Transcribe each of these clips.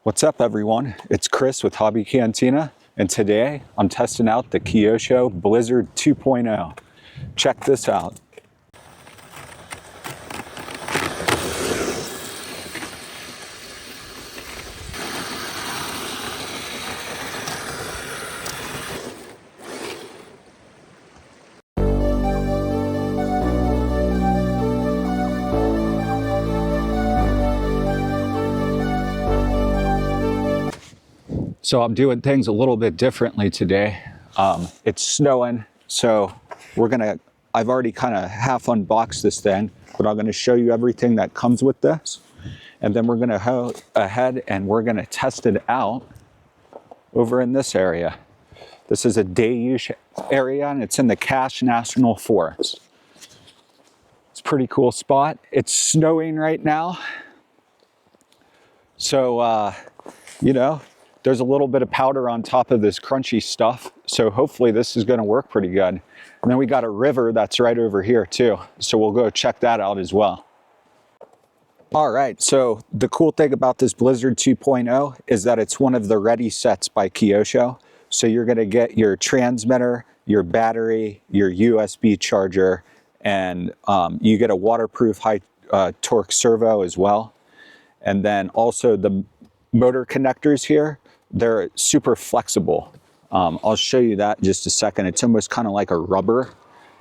What's up everyone? It's Chris with Hobby Cantina, and today I'm testing out the Kyosho Blizzard 2.0. Check this out. So I'm doing things a little bit differently today. It's snowing, so I've already kind of half unboxed this thing, but I'm gonna show you everything that comes with this. And then we're gonna go ahead and we're gonna test it out over in this area. This is a day use area and it's in the Cache National Forest. It's a pretty cool spot. It's snowing right now. So, you know, there's a little bit of powder on top of this crunchy stuff. So hopefully this is gonna work pretty good. And then we got a river that's right over here too. So we'll go check that out as well. All right, so the cool thing about this Blizzard 2.0 is that it's one of the ReadySets by Kyosho. So you're gonna get your transmitter, your battery, your USB charger, and you get a waterproof high torque servo as well. And then also the motor connectors here, they're super flexible. I'll show you that in just a second. It's almost kind of like a rubber.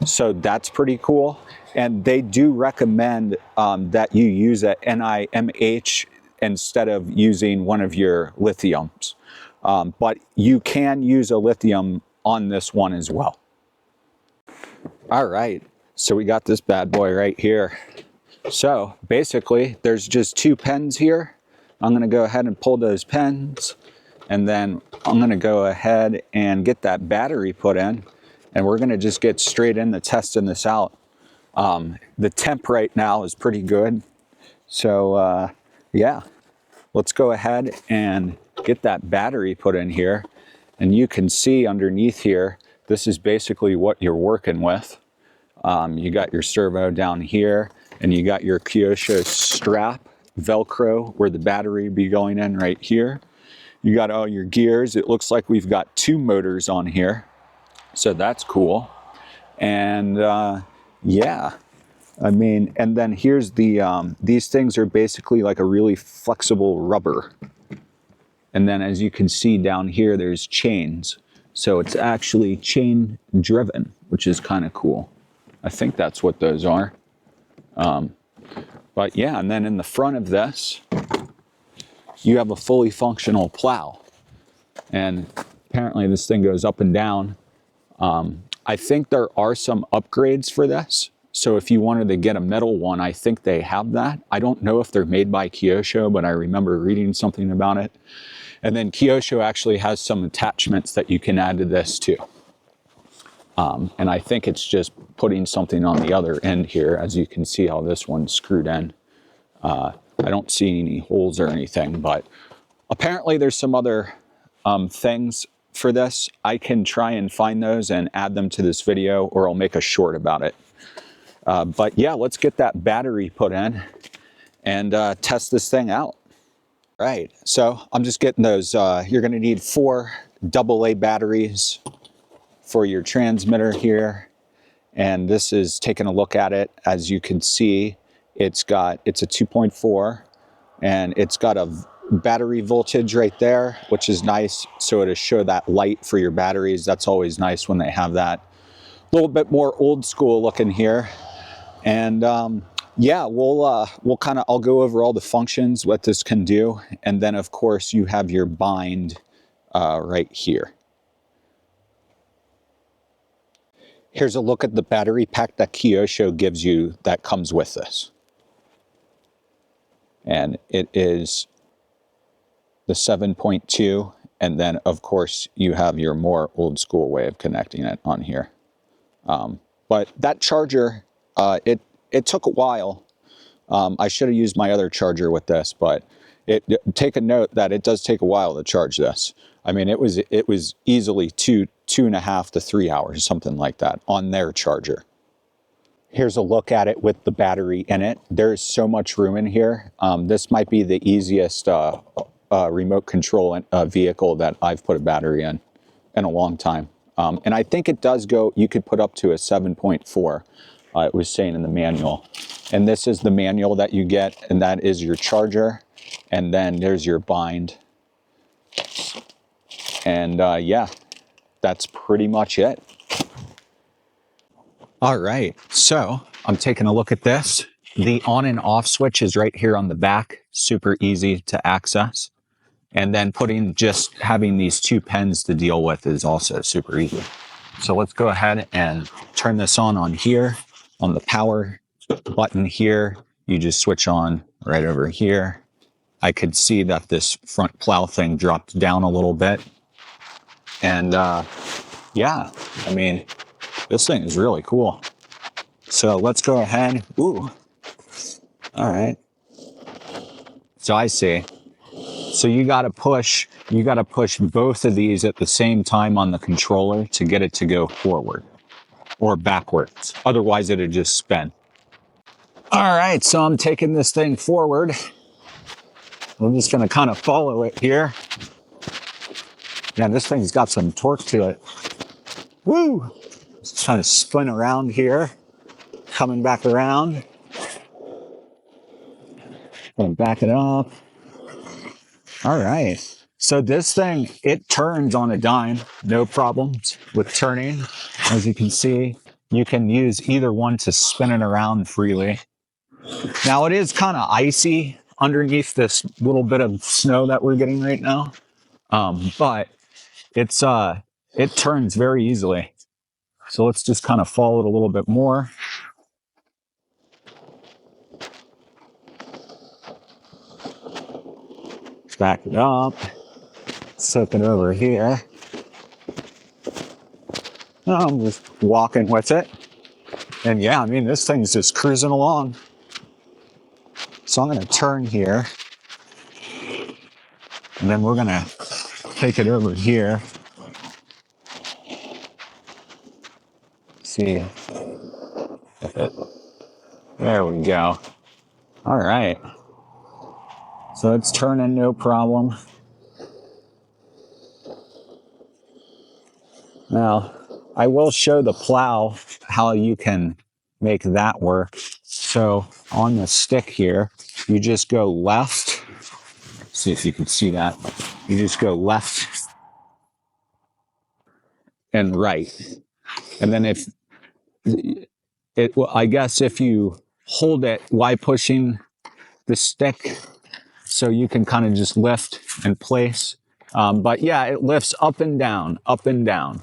So that's pretty cool. And they do recommend that you use a NIMH instead of using one of your lithiums. But you can use a lithium on this one as well. All right, so we got this bad boy right here. So basically there's just two pins here. I'm gonna go ahead and pull those pins, and then I'm gonna go ahead and get that battery put in, and we're gonna just get straight into testing this out. The temp right now is pretty good. So yeah, let's go ahead and get that battery put in here. And you can see underneath here, this is basically what you're working with. You got your servo down here, and you got your Kyosho strap, Velcro, where the battery would be going in right here. You got all your gears. It looks like we've got two motors on here, so that's cool. And yeah, I mean, and then here's the these things are basically like a really flexible rubber. And then as you can see down here, there's chains, so it's actually chain driven, which is kind of cool. I think that's what those are. But yeah, and then in the front of this, you have a fully functional plow. And apparently this thing goes up and down. I think there are some upgrades for this. So if you wanted to get a metal one, I think they have that. I don't know if they're made by Kyosho, but I remember reading something about it. And then Kyosho actually has some attachments that you can add to this too. And I think it's just putting something on the other end here. As you can see how this one's screwed in. I don't see any holes or anything, but apparently there's some other things for this. I can try and find those and add them to this video, or I'll make a short about it. But yeah, let's get that battery put in and test this thing out. Right, so I'm just getting those. You're gonna need 4 AA batteries for your transmitter here. And this is taking a look at it. As you can see, it's a 2.4, and it's got a battery voltage right there, which is nice. So it'll show that light for your batteries. That's always nice when they have that. A little bit more old school looking here. And yeah, I'll go over all the functions, what this can do. And then of course you have your bind right here. Here's a look at the battery pack that Kyosho gives you that comes with this. And it is the 7.2, and then of course you have your more old school way of connecting it on here. But that charger, it took a while. I should have used my other charger with this, but take a note that it does take a while to charge this. I mean, it was easily 2.5 to 3 hours, something like that, on their charger. Here's a look at it with the battery in it. There's so much room in here. This might be the easiest remote control vehicle that I've put a battery in a long time. And I think it does go, you could put up to a 7.4, it was saying in the manual. And this is the manual that you get, and that is your charger. And then there's your bind. And yeah, that's pretty much it. All right, so I'm taking a look at this. The on and off switch is right here on the back, super easy to access. And then having these two pens to deal with is also super easy. So let's go ahead and turn this on here. On the power button here, you just switch on right over here. I could see that this front plow thing dropped down a little bit. And yeah, I mean, this thing is really cool. So let's go ahead. Ooh, all right. So I see. So you got to push both of these at the same time on the controller to get it to go forward or backwards. Otherwise, it'll just spin. All right, so I'm taking this thing forward. I'm just going to kind of follow it here. Yeah, this thing's got some torque to it. Woo! Just trying to spin around here. Coming back around. Gonna back it up. All right. So this thing, it turns on a dime. No problems with turning. As you can see, you can use either one to spin it around freely. Now it is kind of icy underneath this little bit of snow that we're getting right now. But it turns very easily. So let's just kind of follow it a little bit more. Back it up. Soak it over here. I'm just walking with it. And yeah, I mean, this thing's just cruising along. So I'm going to turn here. And then we're going to take it over here. See if it, there we go. All right. So it's turning, no problem. Now, I will show the plow how you can make that work. So on the stick here, you just go left. See if you can see that. You just go left and right. And then I guess if you hold it while pushing the stick, so you can kind of just lift and place. But yeah, it lifts up and down, up and down.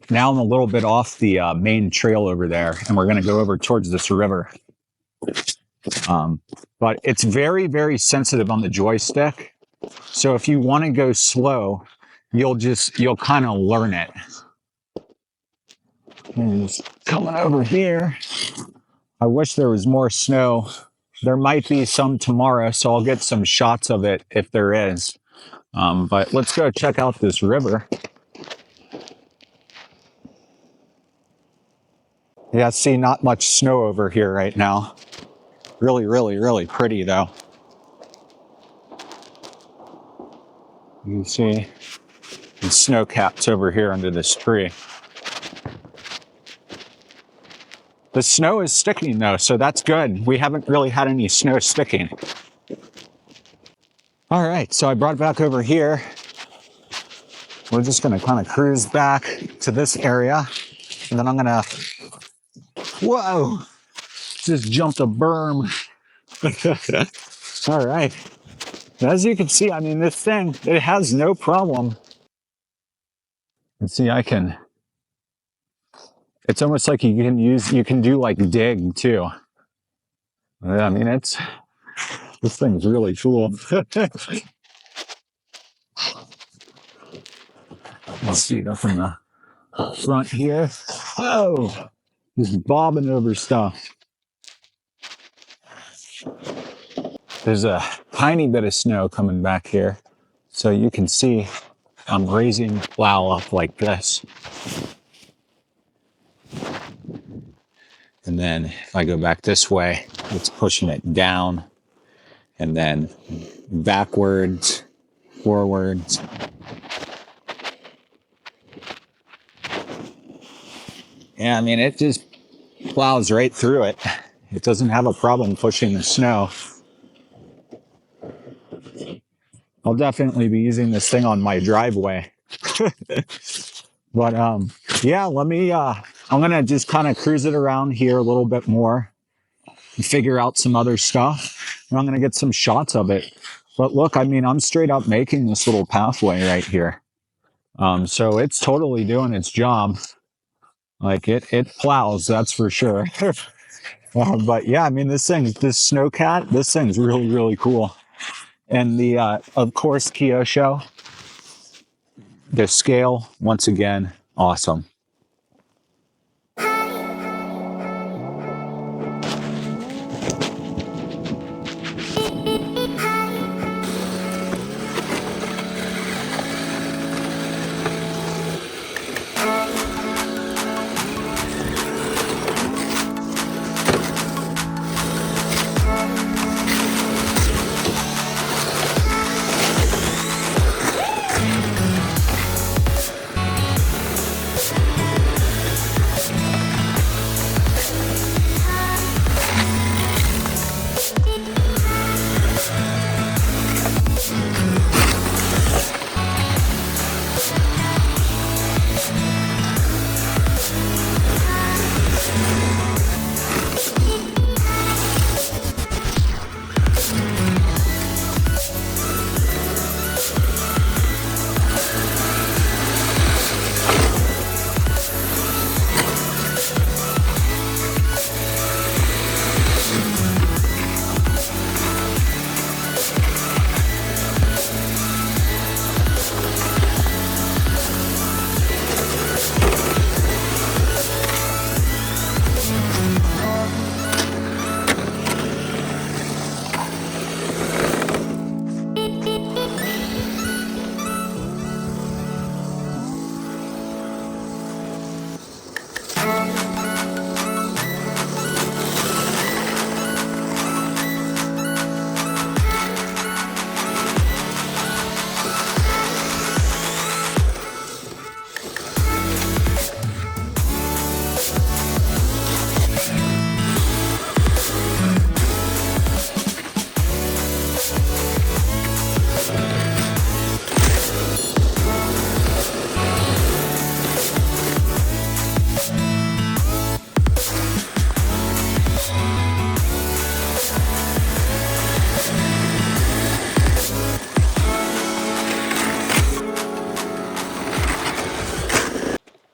Now I'm a little bit off the main trail over there, and we're going to go over towards this river. But it's very, very sensitive on the joystick. So if you want to go slow, you'll kind of learn it. And just coming over here. I wish there was more snow. There might be some tomorrow, so I'll get some shots of it if there is. But let's go check out this river. Yeah, see, not much snow over here right now. Really, really, really pretty, though. You can see the snow caps over here under this tree. The snow is sticking, though, so that's good. We haven't really had any snow sticking. All right, so I brought it back over here. We're just going to kind of cruise back to this area. And then I'm going to, whoa, just jumped a berm. All right. As you can see, I mean, this thing, it has no problem. And see, it's almost like you can do like dig too. I mean, this thing's really cool. Let's see it up in the front here. Oh, just bobbing over stuff. There's a tiny bit of snow coming back here. So you can see I'm raising the plow up like this. And then if I go back this way, it's pushing it down. And then backwards, forwards. Yeah, I mean, it just plows right through it. It doesn't have a problem pushing the snow. I'll definitely be using this thing on my driveway. But yeah, I'm gonna just kind of cruise it around here a little bit more and figure out some other stuff. And I'm gonna get some shots of it. But look, I mean, I'm straight up making this little pathway right here. So it's totally doing its job. Like it plows, that's for sure. But yeah, I mean, this snowcat, this thing's really, really cool. And the, of course, Kyosho, the scale, once again, awesome.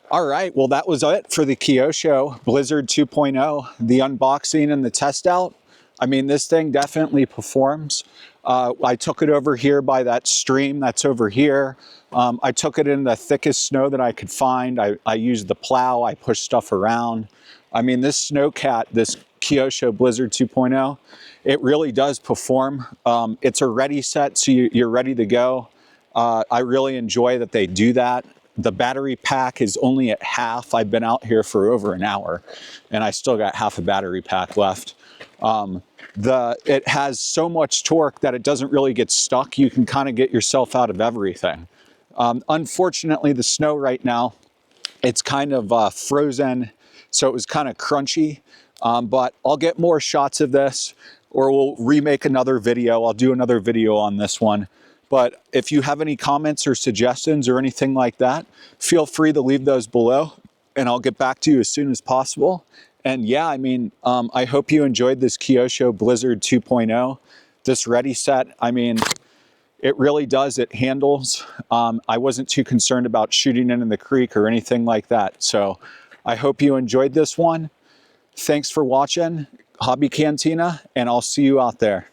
All right, well, that was it for the Kyosho Blizzard 2.0, the unboxing and the test out. I mean, this thing definitely performs. I took it over here by that stream that's over here. I took it in the thickest snow that I could find. I used the plow, I pushed stuff around. I mean, this snowcat, this Kyosho Blizzard 2.0, it really does perform. It's a ReadySet, so you're ready to go. I really enjoy that they do that. The battery pack is only at half. I've been out here for over an hour and I still got half a battery pack left. It has so much torque that it doesn't really get stuck. You can kind of get yourself out of everything. Unfortunately, the snow right now, it's kind of frozen, so it was kind of crunchy. But I'll get more shots of this, or we'll remake another video. I'll do another video on this one. But if you have any comments or suggestions or anything like that, feel free to leave those below and I'll get back to you as soon as possible. And yeah, I mean, I hope you enjoyed this Kyosho Blizzard 2.0. This ReadySet, I mean, it really does, it handles. I wasn't too concerned about shooting it in the creek or anything like that. So I hope you enjoyed this one. Thanks for watching Hobby Cantina, and I'll see you out there.